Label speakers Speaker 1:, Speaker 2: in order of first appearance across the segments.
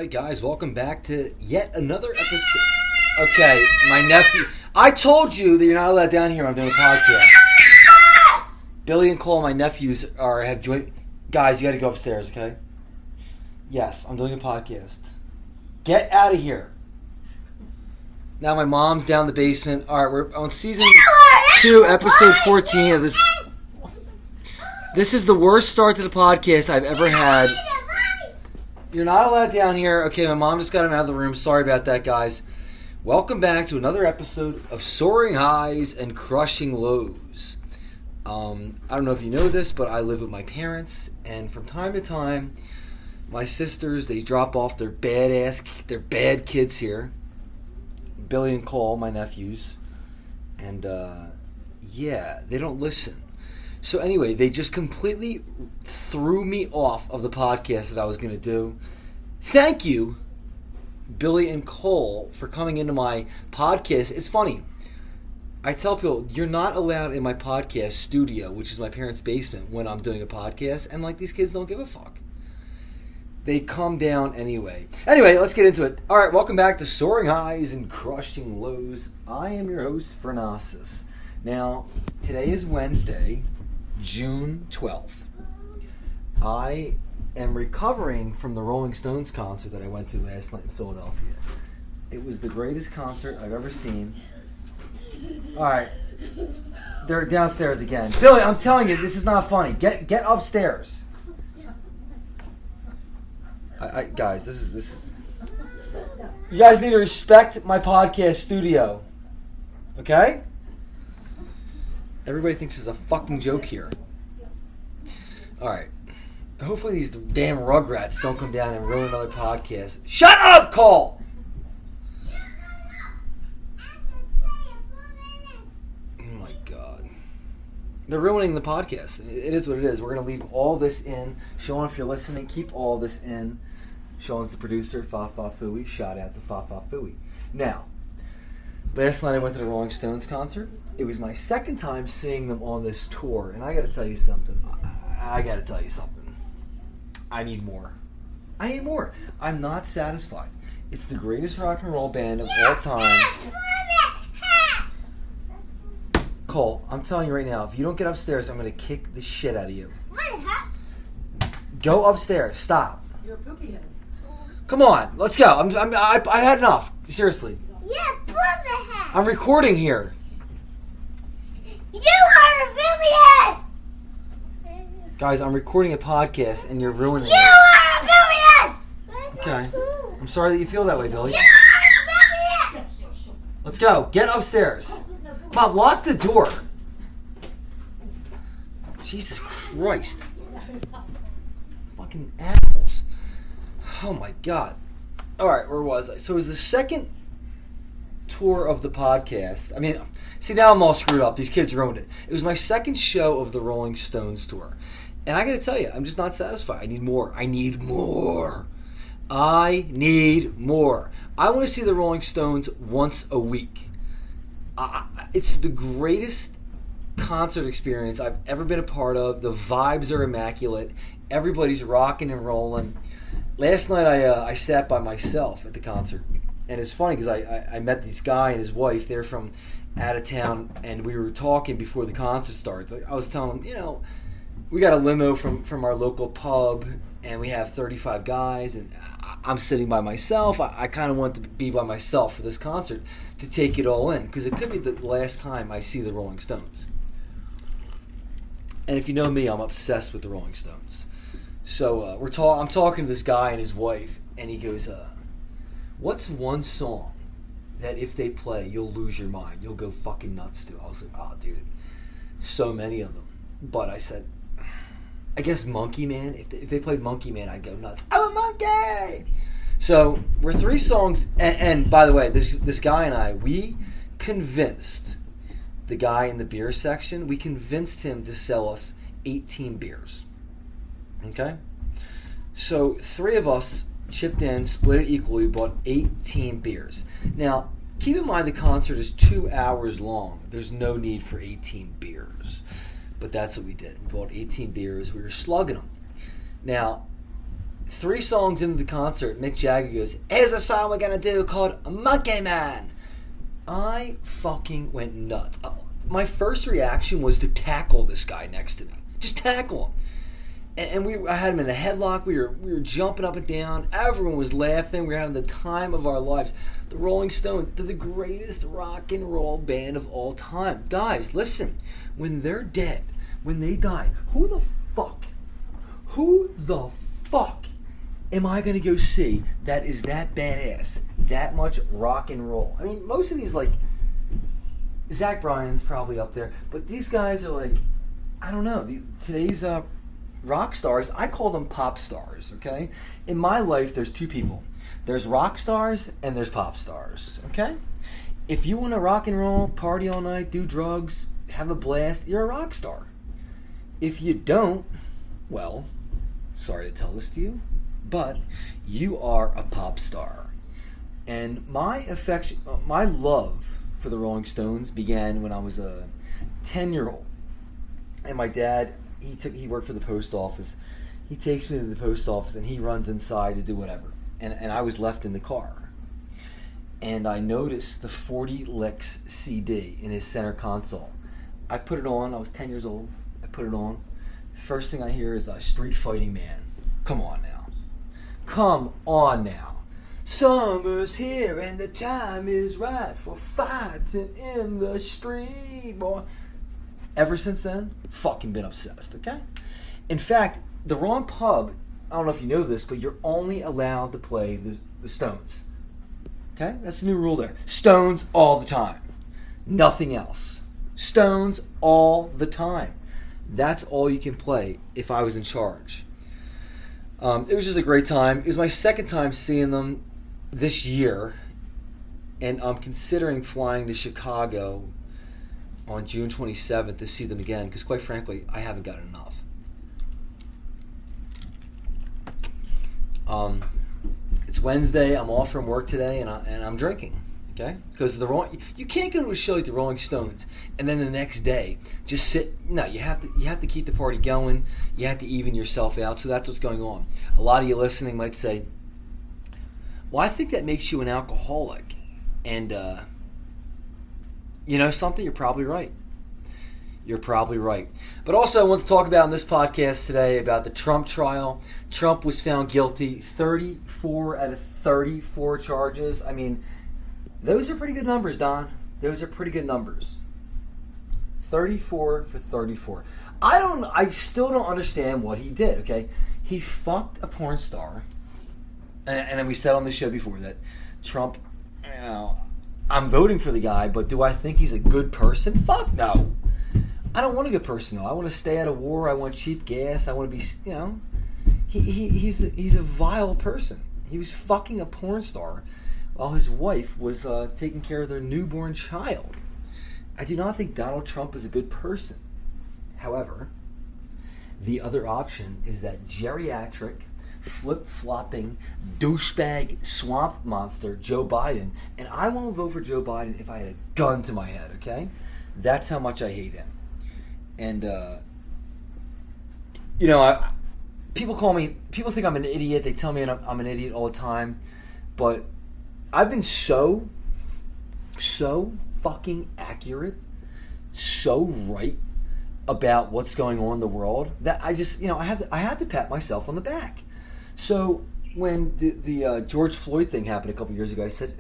Speaker 1: Alright guys, welcome back to yet another episode. Okay, my nephew. I told you that you're not allowed down here when I'm doing a podcast. Billy and Cole, my nephews, have joined. Guys, you gotta go upstairs, okay? Yes, I'm doing a podcast. Get out of here. Now my mom's down the basement. Alright, we're on season 2, episode 14 of this. This is the worst start to the podcast I've ever had. You're not allowed down here. Okay, my mom just got him out of the room. Sorry about that, guys. Welcome back to another episode of Soaring Highs and Crushing Lows. I don't know if you know this, but I live with my parents, and from time to time, my sisters, they drop off their bad kids here. Billy and Cole, my nephews, and they don't listen. So anyway, they just completely threw me off of the podcast that I was going to do. Thank you, Billy and Cole, for coming into my podcast. It's funny. I tell people, you're not allowed in my podcast studio, which is my parents' basement, when I'm doing a podcast. And, these kids don't give a fuck. They come down anyway. Anyway, let's get into it. All right, welcome back to Soaring Highs and Crushing Lows. I am your host, Fernasis. Now, today is Wednesday, June 12th. I am recovering from the Rolling Stones concert that I went to last night in Philadelphia. It was the greatest concert I've ever seen. Alright. They're downstairs again. Billy, I'm telling you, this is not funny. Get upstairs. Guys, this is you guys need to respect my podcast studio. Okay? Everybody thinks it's a fucking joke here. Alright. Hopefully these damn rugrats don't come down and ruin another podcast. Shut up, Cole! Oh my god. They're ruining the podcast. It is what it is. We're going to leave all this in. Sean, if you're listening, keep all this in. Sean's the producer. Fa Fa Fooey. Shout out to Fa Fa Fooey. Now, last night I went to the Rolling Stones concert. It was my second time seeing them on this tour, and I got to tell you something. I need more. I'm not satisfied. It's the greatest rock and roll band of all time. Cole, I'm telling you right now, if you don't get upstairs, I'm going to kick the shit out of you. Go upstairs. Stop.
Speaker 2: You're a poopy head.
Speaker 1: Come on, let's go. I had enough. Seriously.
Speaker 3: Yeah, poopy head.
Speaker 1: I'm recording here.
Speaker 3: You are a poopy head.
Speaker 1: Guys, I'm recording a podcast and you're ruining
Speaker 3: You
Speaker 1: it.
Speaker 3: are a poopy head.
Speaker 1: Okay. I'm sorry that you feel that way, Billy.
Speaker 3: You are a poopy head.
Speaker 1: Let's go. Get upstairs. Mom, lock the door. Jesus Christ. Fucking assholes. Oh my god. Alright, where was I? So it was the second tour of the podcast. See, now I'm all screwed up. These kids ruined it. It was my second show of the Rolling Stones tour. And I gotta tell you, I'm just not satisfied. I need more. I want to see the Rolling Stones once a week. It's the greatest concert experience I've ever been a part of. The vibes are immaculate. Everybody's rocking and rolling. Last night I sat by myself at the concert. And it's funny because I met this guy and his wife. They're from out of town, and we were talking before the concert starts. I was telling them, we got a limo from our local pub, and we have 35 guys, and I'm sitting by myself. I kind of want to be by myself for this concert to take it all in, because it could be the last time I see the Rolling Stones. And if you know me, I'm obsessed with the Rolling Stones. So I'm talking to this guy and his wife, and he goes, what's one song that if they play, you'll lose your mind? You'll go fucking nuts to. I was like, oh, dude, so many of them. But I said, I guess Monkey Man. If they played Monkey Man, I'd go nuts. I'm a monkey! So we're 3 songs. And by the way, this guy and I, we convinced the guy in the beer section, we convinced him to sell us 18 beers. Okay? So 3 of us chipped in, split it equally, bought 18 beers. Now, keep in mind the concert is 2 hours long. There's no need for 18 beers. But that's what we did. We bought 18 beers. We were slugging them. Now, 3 songs into the concert, Mick Jagger goes, "Here's a song we're gonna do called Monkey Man." I fucking went nuts. My first reaction was to tackle this guy next to me. Just tackle him. And I had him in a headlock. We were jumping up and down. Everyone was laughing. We were having the time of our lives. The Rolling Stones, they're the greatest rock and roll band of all time. Guys, listen. When they're dead, when they die, who the fuck am I going to go see that is that badass, that much rock and roll? I mean, most of these, like, Zach Bryan's probably up there, but these guys are like, I don't know, today's rock stars, I call them pop stars, okay? In my life, there's 2 people. There's rock stars and there's pop stars, okay? If you want to rock and roll, party all night, do drugs, have a blast, you're a rock star. If you don't, well, sorry to tell this to you, but you are a pop star. And my love for the Rolling Stones began when I was a 10-year-old. And my dad, he worked for the post office. He takes me to the post office and he runs inside to do whatever. And I was left in the car. And I noticed the 40 Licks CD in his center console. I put it on. I was 10 years old. I put it on. First thing I hear is Street Fighting Man. Come on now. Come on now. Summer's here and the time is right for fighting in the street, boy. Ever since then, fucking been obsessed, okay? In fact, the wrong pub, I don't know if you know this, but you're only allowed to play the Stones. Okay? That's the new rule there. Stones all the time. Nothing else. Stones all the time. That's all you can play if I was in charge. It was just a great time. It was my second time seeing them this year, and I'm considering flying to Chicago on June 27th to see them again, because quite frankly, I haven't got enough. It's Wednesday. I'm off from work today, and I'm drinking. Okay, because you can't go to a show like the Rolling Stones and then the next day just sit. No, you have to keep the party going. You have to even yourself out. So that's what's going on. A lot of you listening might say, "Well, I think that makes you an alcoholic," and you know something. You're probably right. You're probably right. But also, I want to talk about in this podcast today about the Trump trial. Trump was found guilty, 34 out of 34 charges. I mean, those are pretty good numbers, Don. Those are pretty good numbers. 34 for 34. I still don't understand what he did, okay? He fucked a porn star. And then we said on the show before that Trump, you know, I'm voting for the guy, but do I think he's a good person? Fuck no. I don't want a good person, though. I want to stay out of war. I want cheap gas. I want to be, you know, he's a vile person. He was fucking a porn star while his wife was taking care of their newborn child. I do not think Donald Trump is a good person. However, the other option is that geriatric, flip-flopping, douchebag swamp monster, Joe Biden. And I won't vote for Joe Biden if I had a gun to my head, okay? That's how much I hate him. And, you know, people think I'm an idiot. They tell me I'm an idiot all the time. But I've been so fucking accurate, so right about what's going on in the world that I just, you know, I have to pat myself on the back. So when the George Floyd thing happened a couple years ago, I said,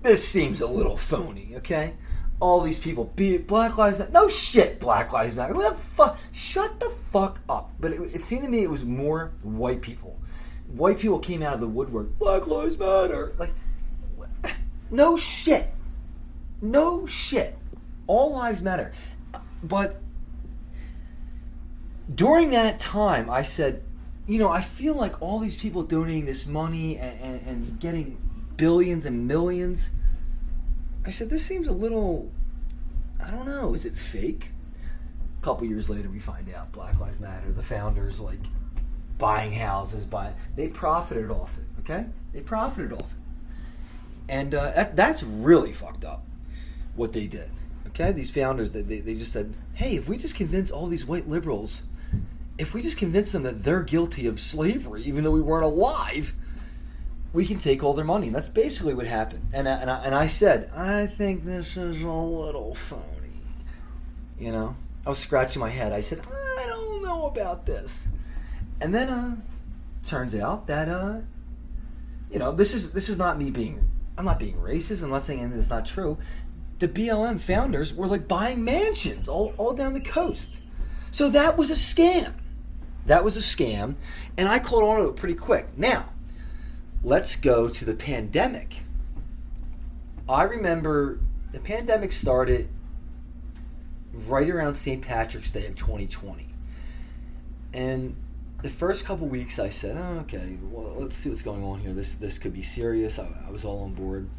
Speaker 1: this seems a little phony, okay? All these people, be it Black Lives Matter. No shit, Black Lives Matter. What the fuck? Shut the fuck up. But it seemed to me it was more white people. White people came out of the woodwork. Black Lives Matter. Like, no shit. No shit. All lives matter. But during that time, I said, you know, I feel like all these people donating this money and getting billions and millions, I said, this seems a little, I don't know, is it fake? A couple years later, we find out Black Lives Matter, the founders, like, buying houses, they profited off it, okay? They profited off it. And that's really fucked up, what they did, okay? These founders, they just said, hey, if we just convince all these white liberals if we just convince them that they're guilty of slavery, even though we weren't alive, we can take all their money. And that's basically what happened. And I said, I think this is a little phony. You know? I was scratching my head. I said, I don't know about this. And then, turns out that, this is not me being, I'm not being racist. I'm not saying anything that's not true. The BLM founders were like buying mansions all down the coast. So that was a scam. And I caught on to it pretty quick. Now, let's go to the pandemic. I remember the pandemic started right around St. Patrick's Day of 2020. And the first couple weeks I said, okay, well, let's see what's going on here. This could be serious. I was all on board.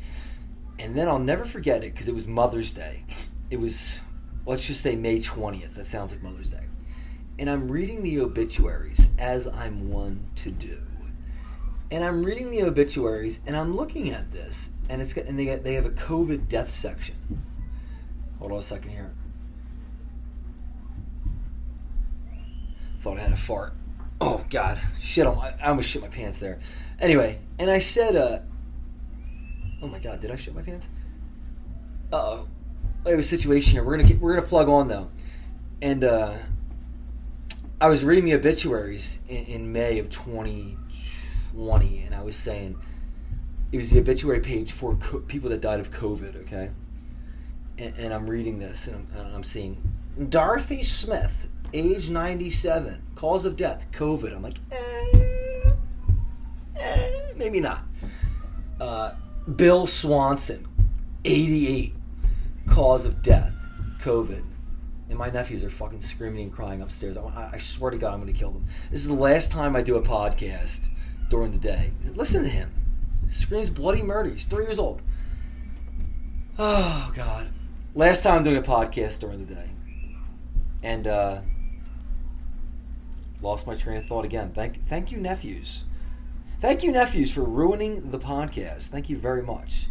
Speaker 1: And then I'll never forget it because it was Mother's Day. It was, let's just say May 20th. That sounds like Mother's Day. And I'm reading the obituaries, as I'm one to do. And I'm reading the obituaries, and I'm looking at this, and they have a COVID death section. Hold on a second here. Thought I had a fart. Oh God, shit! I almost shit my pants there. Anyway, and I said, "Oh my God, did I shit my pants?" I have a situation here. We're gonna plug on though, and I was reading the obituaries in May of 2020, and I was saying it was the obituary page for people that died of COVID. Okay, and I'm reading this, and I'm seeing Dorothy Smith, age 97, cause of death, COVID. I'm like, maybe not. Bill Swanson, 88, cause of death, COVID. And my nephews are fucking screaming and crying upstairs. I swear to God, I'm going to kill them. This is the last time I do a podcast during the day. Listen to him. Screams bloody murder. He's 3 years old. Oh, God. Last time I'm doing a podcast during the day. And lost my train of thought again. Thank you, nephews. Thank you, nephews, for ruining the podcast. Thank you very much.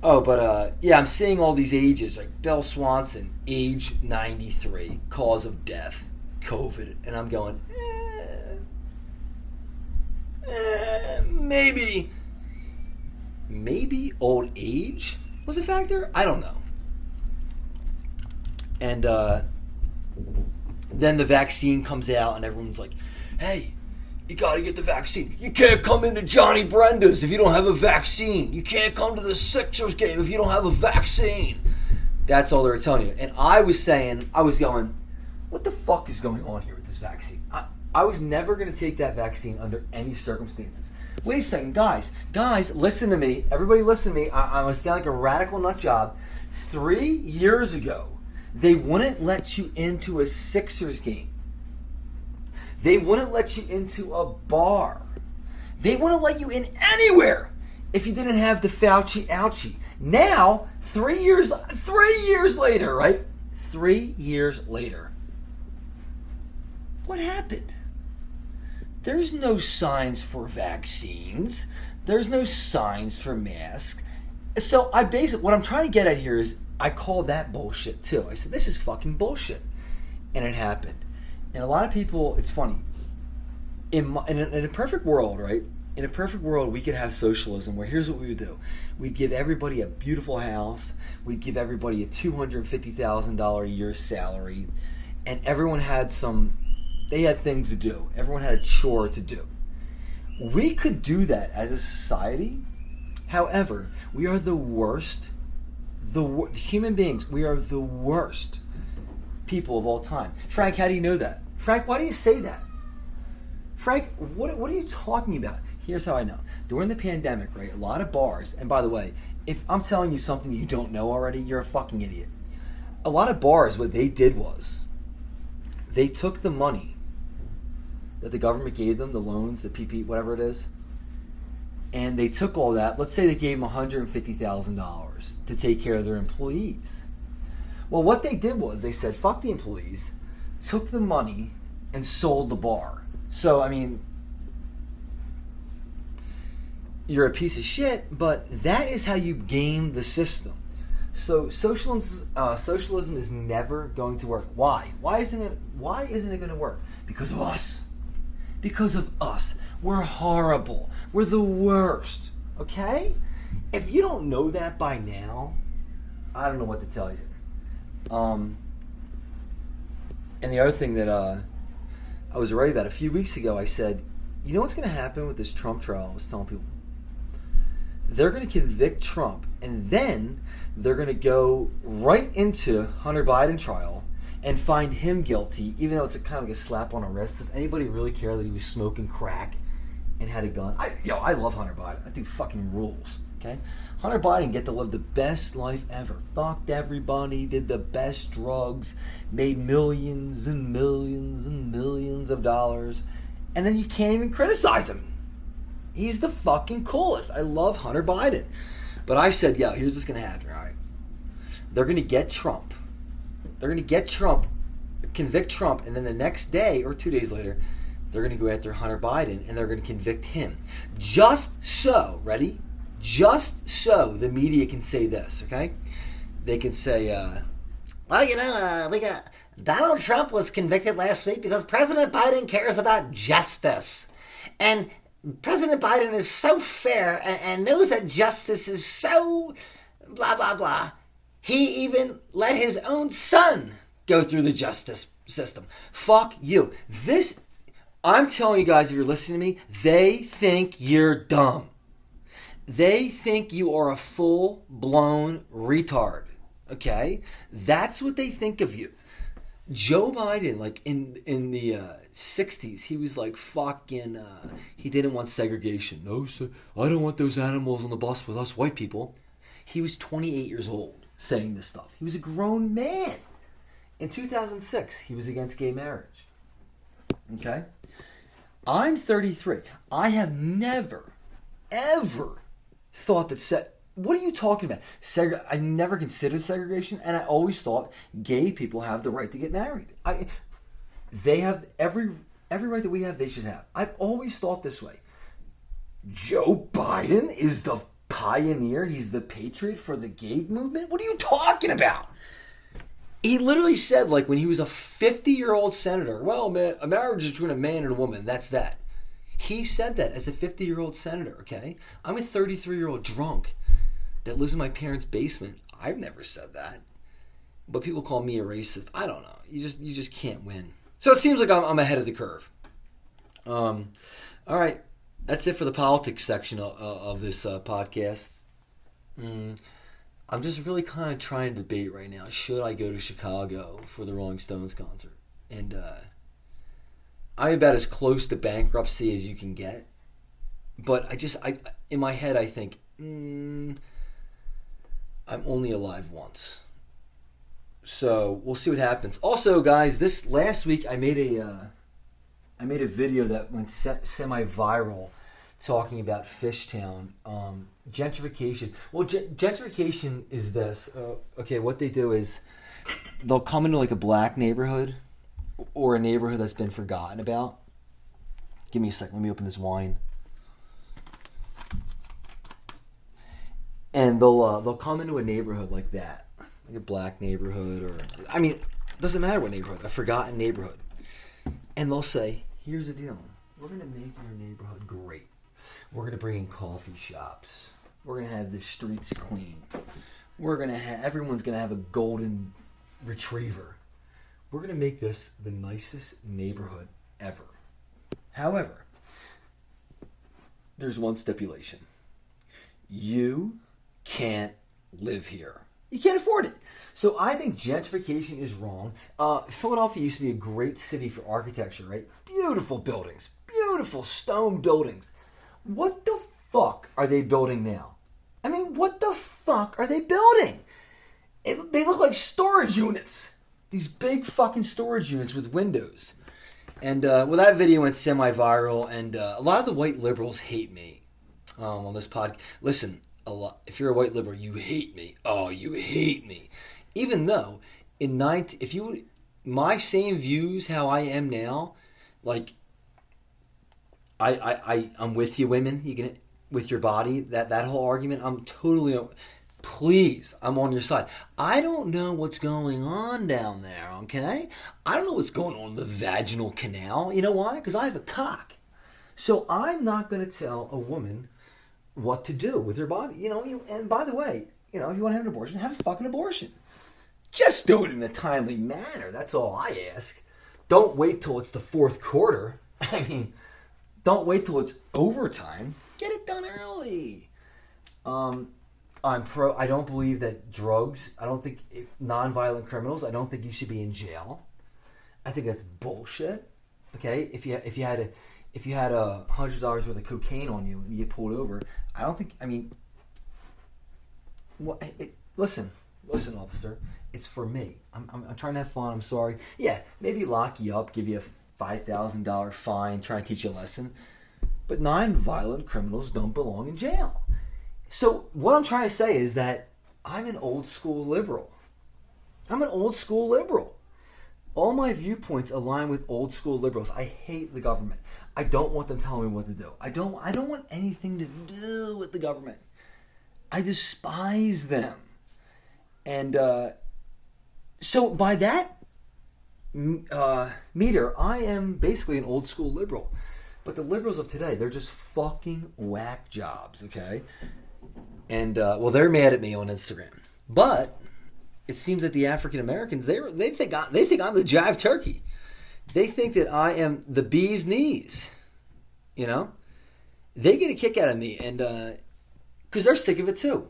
Speaker 1: Oh, but yeah, I'm seeing all these ages, like Bill Swanson, age 93, cause of death, COVID. And I'm going, maybe old age was a factor? I don't know. And then the vaccine comes out and everyone's like, hey, you gotta get the vaccine. You can't come into Johnny Brenda's if you don't have a vaccine. You can't come to the Sixers game if you don't have a vaccine. That's all they're telling you. And I was going, what the fuck is going on here with this vaccine? I was never going to take that vaccine under any circumstances. Wait a second, guys, listen to me. Everybody listen to me. I'm going to sound like a radical nut job. 3 years ago, they wouldn't let you into a Sixers game. They wouldn't let you into a bar. They wouldn't let you in anywhere if you didn't have the Fauci ouchie. Now, 3 years later, right? 3 years later. What happened? There's no signs for vaccines. There's no signs for masks. So what I'm trying to get at here is I call that bullshit too. I said, this is fucking bullshit. And it happened. And a lot of people, it's funny. In a perfect world, right? In a perfect world, we could have socialism where here's what we would do. We'd give everybody a beautiful house. We'd give everybody a $250,000 a year salary. And everyone had they had things to do. Everyone had a chore to do. We could do that as a society. However, we are the worst. Human beings, we are the worst people of all time. Frank, how do you know that? Frank, why do you say that? Frank, what are you talking about? Here's how I know. During the pandemic, right, a lot of bars, and by the way, if I'm telling you something you don't know already, you're a fucking idiot. A lot of bars, what they did was, they took the money that the government gave them, the loans, the PP, whatever it is, and they took all that. Let's say they gave them $150,000 to take care of their employees. Well, what they did was they said, fuck the employees, took the money, and sold the bar. So, I mean, you're a piece of shit, but that is how you game the system. So socialism is never going to work. Why? Why isn't it going to work? Because of us. Because of us. We're horrible. We're the worst. Okay? If you don't know that by now, I don't know what to tell you. And the other thing that I was right about a few weeks ago, I said, you know what's going to happen with this Trump trial? I was telling people. They're going to convict Trump, and then they're going to go right into Hunter Biden trial and find him guilty, even though it's a kind of like a slap on the wrist. Does anybody really care that he was smoking crack and had a gun? I love Hunter Biden. That dude fucking rules. Okay, Hunter Biden get to live the best life ever. Fucked everybody, did the best drugs, made millions and millions and millions of dollars, and then you can't even criticize him. He's the fucking coolest. I love Hunter Biden. But I said, yeah, here's what's going to happen, all right? They're going to get Trump. They're going to get Trump, convict Trump, and then the next day or 2 days later, they're going to go after Hunter Biden, and they're going to convict him. Just so, ready? Just so the media can say this, okay? They can say, we got Donald Trump was convicted last week because President Biden cares about justice. And President Biden is so fair and knows that justice is so blah, blah, blah. He even let his own son go through the justice system. Fuck you. I'm telling you guys, if you're listening to me, they think you're dumb. They think you are a full-blown retard. Okay? That's what they think of you. Joe Biden, like in the 60s, he was like fucking, he didn't want segregation. No, sir, I don't want those animals on the bus with us white people. He was 28 years old saying this stuff. He was a grown man. In 2006, he was against gay marriage. Okay? I'm 33. I have never, ever thought that what are you talking about? I never considered segregation, and I always thought gay people have the right to get married. They have every right that we have, they should have. I've always thought this way. Joe Biden is the pioneer. He's the patriot for the gay movement. What are you talking about? He literally said, like, when he was a 50-year-old senator, well, man, a marriage is between a man and a woman. That's that. He said that as a 50-year-old senator, okay? I'm a 33-year-old drunk that lives in my parents' basement. I've never said that. But people call me a racist. I don't know. You just can't win. So it seems like I'm ahead of the curve. All right. That's it for the politics section of this podcast. I'm just really kind of trying to debate right now. Should I go to Chicago for the Rolling Stones concert? And I'm about as close to bankruptcy as you can get. But I in my head, I think, I'm only alive once. So we'll see what happens. Also, guys, this last week I made a video that went semi-viral talking about Fishtown. Gentrification. Well, gentrification is this. Okay, what they do is they'll come into like a black neighborhood or a neighborhood that's been forgotten about. Give me a second. Let me open this wine. And they'll come into a neighborhood like that, like a black neighborhood, or it doesn't matter what neighborhood, a forgotten neighborhood, and they'll say, "Here's the deal: we're gonna make your neighborhood great. We're gonna bring in coffee shops. We're gonna have the streets clean. Everyone's gonna have a golden retriever. We're gonna make this the nicest neighborhood ever. However, there's one stipulation: you can't live here. You can't afford it." So I think gentrification is wrong. Philadelphia used to be a great city for architecture, right? Beautiful buildings, beautiful stone buildings. What the fuck are they building now? I mean, what the fuck are they building? They look like storage units. These big fucking storage units with windows. And that video went semi-viral, and a lot of the white liberals hate me on this podcast. Listen, if you're a white liberal, you hate me. Oh, you hate me. Even though my same views how I am now, like I'm with you, women. You can with your body, that whole argument. I'm totally Please, I'm on your side. I don't know what's going on down there, okay? I don't know what's going on in the vaginal canal. You know why? Because I have a cock. So I'm not going to tell a woman what to do with her body. And by the way, if you want to have an abortion, have a fucking abortion. Just do it in a timely manner. That's all I ask. Don't wait till it's the fourth quarter. I mean, don't wait till it's overtime. Get it done early. I don't believe that drugs. I don't think non-violent criminals. I don't think you should be in jail. I think that's bullshit. Okay, if you had $100 worth of cocaine on you and you get pulled over, I don't think. I mean, listen, officer. It's for me. I'm trying to have fun. I'm sorry. Yeah, maybe lock you up, give you a $5,000 fine, try and teach you a lesson. But non-violent criminals don't belong in jail. So what I'm trying to say is that I'm an old school liberal. All my viewpoints align with old school liberals. I hate the government. I don't want them telling me what to do. I don't want anything to do with the government. I despise them. And so by that meter, I am basically an old school liberal. But the liberals of today, they're just fucking whack jobs, okay? And, they're mad at me on Instagram. But it seems that the African Americans, they think I'm the jive turkey. They think that I am the bee's knees. They get a kick out of me, and because they're sick of it too.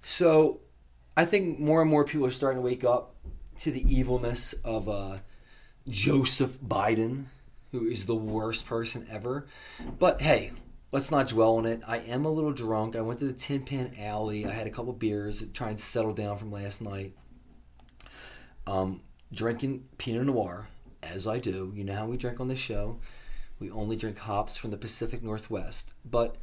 Speaker 1: So I think more and more people are starting to wake up to the evilness of Joseph Biden, who is the worst person ever. But hey, let's not dwell on it. I am a little drunk. I went to the Tin Pan Alley. I had a couple beers to try and settle down from last night. Drinking Pinot Noir, as I do. You know how we drink on this show. We only drink hops from the Pacific Northwest. But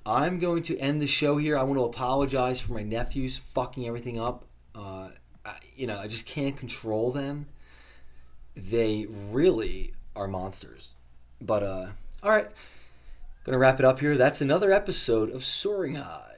Speaker 1: I'm going to end the show here. I want to apologize for my nephews fucking everything up. I just can't control them. They really are monsters. But, all right. Going to wrap it up here. That's another episode of Soaring High.